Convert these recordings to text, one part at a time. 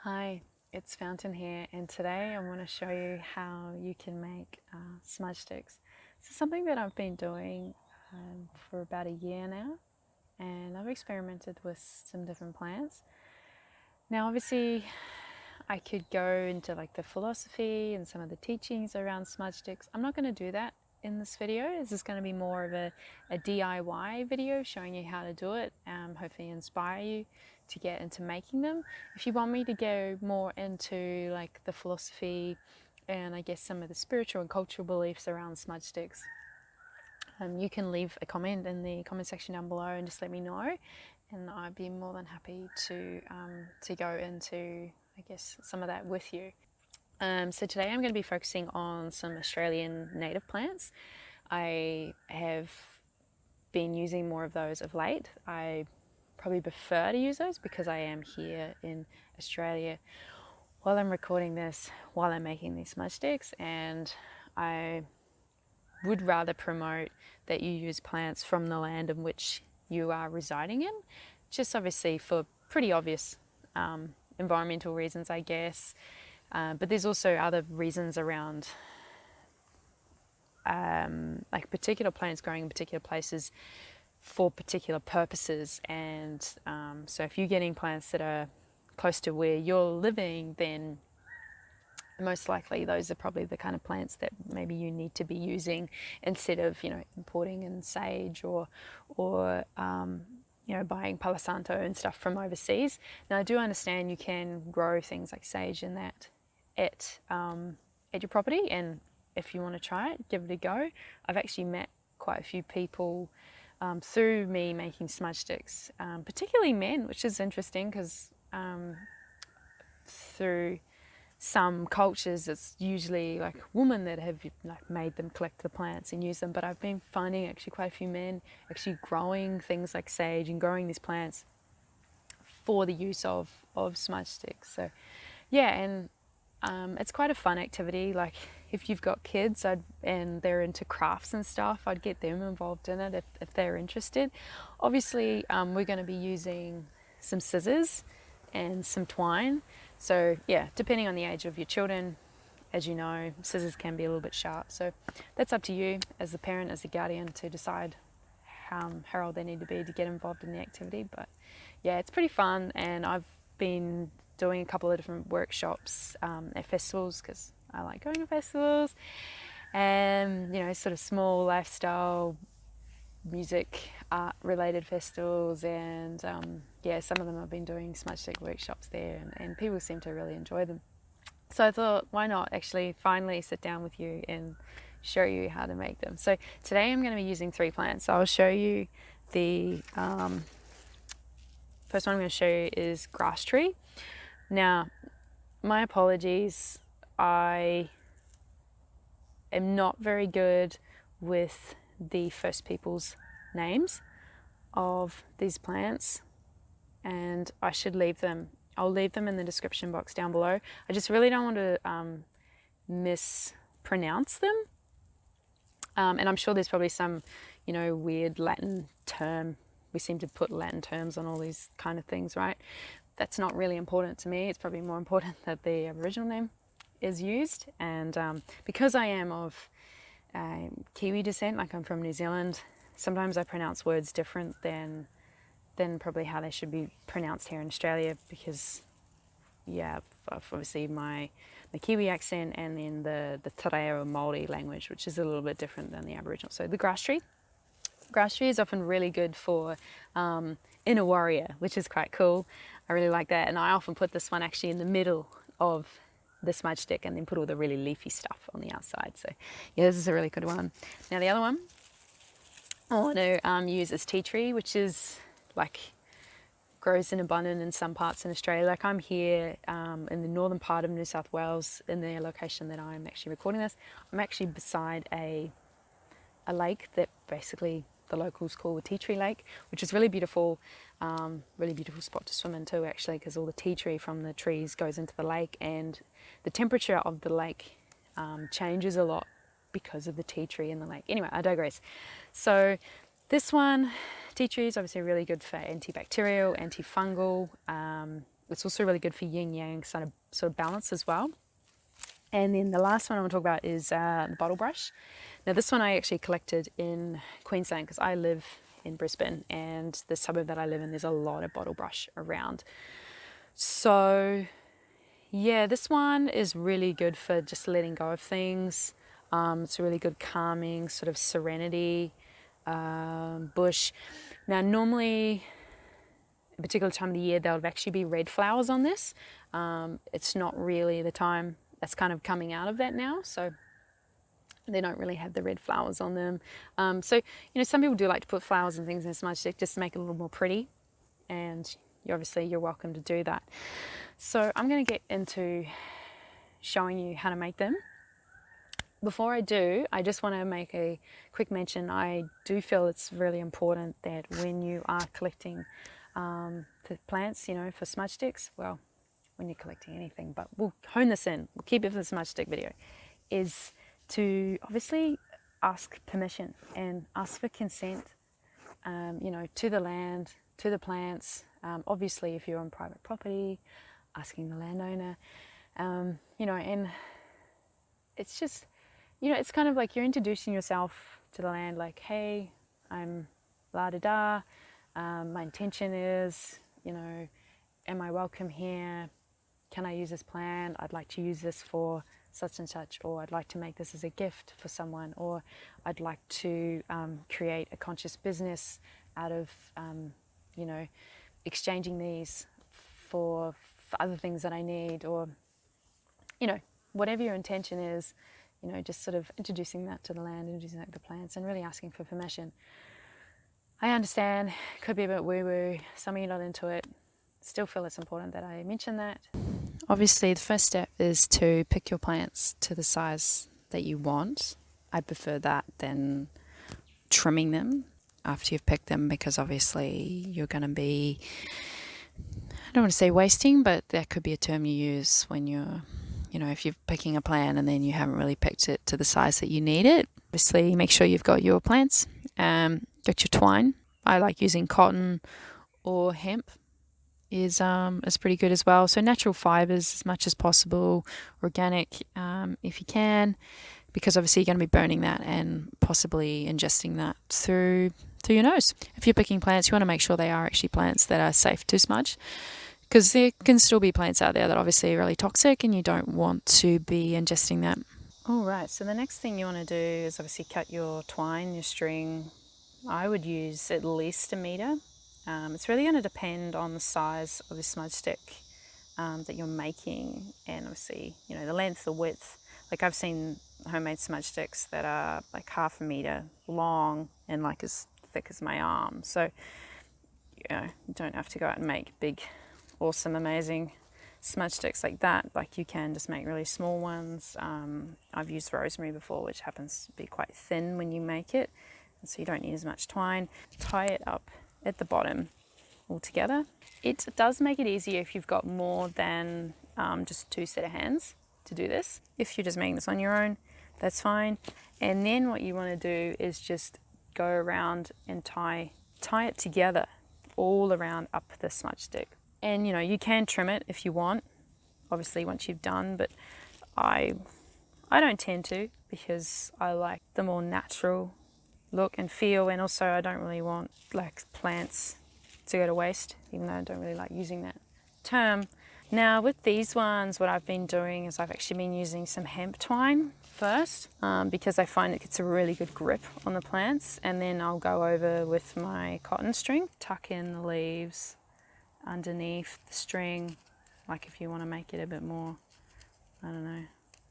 Hi, it's Fountain here, and today I want to show you how you can make smudge sticks. This is something that I've been doing for about a year now, and I've experimented with some different plants. Now obviously I could go into like the philosophy and some of the teachings around smudge sticks. I'm not going to do that in this video. This is going to be more of a DIY video showing you how to do it, hopefully inspire you to get into making them. If you want me to go more into like the philosophy and I guess some of the spiritual and cultural beliefs around smudge sticks, you can leave a comment in the comment section down below and just let me know, and I'd be more than happy to go into I guess some of that with you. So today I'm going to be focusing on some Australian native plants. I have been using more of those of late. I probably prefer to use those because I am here in Australia while I'm recording this, while I'm making these smudge sticks, and I would rather promote that you use plants from the land in which you are residing in, just obviously for pretty obvious environmental reasons, I guess. But there's also other reasons around like particular plants growing in particular places for particular purposes. And so if you're getting plants that are close to where you're living, then most likely those are probably the kind of plants that maybe you need to be using instead of, you know, importing in sage or you know, buying Palo Santo and stuff from overseas. Now I do understand you can grow things like sage and that at your property, and if you want to try it, give it a go. I've actually met quite a few people through me making smudge sticks, particularly men, which is interesting because through some cultures it's usually like women that have like made them collect the plants and use them, but I've been finding actually quite a few men actually growing things like sage and growing these plants for the use of smudge sticks. So yeah, and it's quite a fun activity. Like if you've got kids and they're into crafts and stuff, I'd get them involved in it if they're interested. Obviously we're going to be using some scissors and some twine. So yeah, depending on the age of your children, as you know, scissors can be a little bit sharp. So that's up to you as the parent, as the guardian, to decide how old they need to be to get involved in the activity. But yeah, it's pretty fun, and I've been doing a couple of different workshops at festivals because I like going to festivals, and you know, sort of small lifestyle music art related festivals, and yeah, some of them I've been doing smudge stick workshops there, and people seem to really enjoy them. So I thought, why not actually finally sit down with you and show you how to make them. So today I'm going to be using 3 plants. So I'll show you the first one I'm going to show you is grass tree. Now, my apologies, I am not very good with the first people's names of these plants, and I should leave them. I'll leave them in the description box down below. I just really don't want to mispronounce them, and I'm sure there's probably some, you know, weird Latin term. We seem to put Latin terms on all these kind of things, right? That's not really important to me. It's probably more important that the Aboriginal name is used, and because I am of Kiwi descent, like I'm from New Zealand, sometimes I pronounce words different than probably how they should be pronounced here in Australia, because yeah, obviously my Kiwi accent, and then the Te Reo Māori language, which is a little bit different than the Aboriginal. So the grass tree is often really good for inner warrior, which is quite cool. I really like that, and I often put this one actually in the middle of the smudge stick and then put all the really leafy stuff on the outside. So yeah, this is a really good one. Now the other one I want to use is tea tree, which is like grows in abundance in some parts in Australia. Like I'm here in the northern part of New South Wales, in the location that I'm actually recording this. I'm actually beside a lake that basically the locals call the tea tree lake, which is really beautiful spot to swim in too, actually, because all the tea tree from the trees goes into the lake, and the temperature of the lake changes a lot because of the tea tree in the lake. Anyway, I digress. So this one, tea tree, is obviously really good for antibacterial, antifungal, It's also really good for yin yang sort of balance as well. And then the last one I want to talk about is the Bottlebrush. Now this one I actually collected in Queensland because I live in Brisbane, and the suburb that I live in, there's a lot of Bottlebrush around. So yeah, this one is really good for just letting go of things. It's a really good calming sort of serenity bush. Now normally, a particular time of the year, there'll actually be red flowers on this. It's not really the time. That's kind of coming out of that now, so they don't really have the red flowers on them. So, you know, some people do like to put flowers and things in a smudge stick just to make it a little more pretty, and you're welcome to do that. So I'm going to get into showing you how to make them. Before I do, I just want to make a quick mention. I do feel it's really important that when you are collecting the plants, you know, for smudge sticks, well, when you're collecting anything, but we'll hone this in, we'll keep it for the smudge stick video, is to obviously ask permission and ask for consent, you know, to the land, to the plants. Obviously, if you're on private property, asking the landowner, you know, and it's just, you know, it's kind of like you're introducing yourself to the land, like, hey, I'm la-da-da, my intention is, you know, am I welcome here? Can I use this plant? I'd like to use this for such and such, or I'd like to make this as a gift for someone, or I'd like to create a conscious business out of, you know, exchanging these for other things that I need, or, you know, whatever your intention is, you know, just sort of introducing that to the land, introducing that to the plants, and really asking for permission. I understand, it could be a bit woo-woo, some of you are not into it, still feel it's important that I mention that. Obviously, the first step is to pick your plants to the size that you want. I prefer that than trimming them after you've picked them, because obviously you're going to be, I don't want to say wasting, but that could be a term you use when you're, you know, if you're picking a plant and then you haven't really picked it to the size that you need it. Obviously, make sure you've got your plants, got your twine. I like using cotton or hemp is pretty good as well. So natural fibers as much as possible, organic if you can, because obviously you're going to be burning that and possibly ingesting that through your nose. If you're picking plants, you want to make sure they are actually plants that are safe to smudge, because there can still be plants out there that obviously are really toxic and you don't want to be ingesting that. Alright, so the next thing you want to do is obviously cut your twine, your string. I would use at least 1 meter. It's really going to depend on the size of the smudge stick that you're making, and obviously, you know, the length, the width. Like I've seen homemade smudge sticks that are like 1/2 meter long and like as thick as my arm. So, you know, you don't have to go out and make big, awesome, amazing smudge sticks like that. Like you can just make really small ones. I've used rosemary before, which happens to be quite thin when you make it, and so you don't need as much twine. Tie it up at the bottom all together. It does make it easier if you've got more than just 2 set of hands to do this. If you're just making this on your own, that's fine. And then what you want to do is just go around and tie it together all around up the smudge stick. And you know, you can trim it if you want, obviously once you've done, but I don't tend to, because I like the more natural look and feel, and also I don't really want like plants to go to waste, even though I don't really like using that term. Now with these ones, what I've been doing is I've actually been using some hemp twine first, because I find it gets a really good grip on the plants, and then I'll go over with my cotton string, tuck in the leaves underneath the string, like if you want to make it a bit more, I don't know,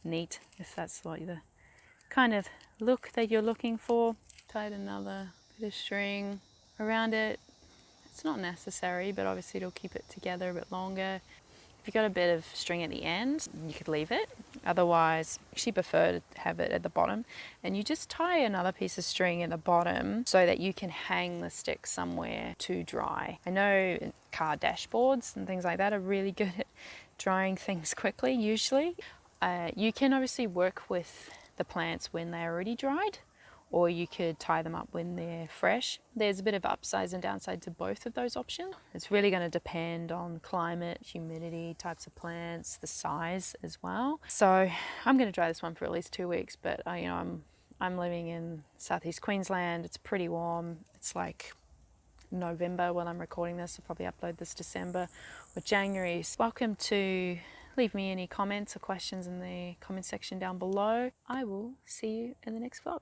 neat, if that's what the kind of look that you're looking for. Tied another bit of string around it. It's not necessary, but obviously it'll keep it together a bit longer. If you've got a bit of string at the end, you could leave it. Otherwise, I actually prefer to have it at the bottom. And you just tie another piece of string at the bottom so that you can hang the stick somewhere to dry. I know car dashboards and things like that are really good at drying things quickly, usually. You can obviously work with the plants when they're already dried, or you could tie them up when they're fresh. There's a bit of upsides and downside to both of those options. It's really going to depend on climate, humidity, types of plants, the size as well. So I'm going to dry this one for at least 2 weeks, but you know, I'm living in southeast Queensland. It's pretty warm. It's like November when I'm recording this. I'll probably upload this December or January. So welcome to leave me any comments or questions in the comment section down below. I will see you in the next vlog.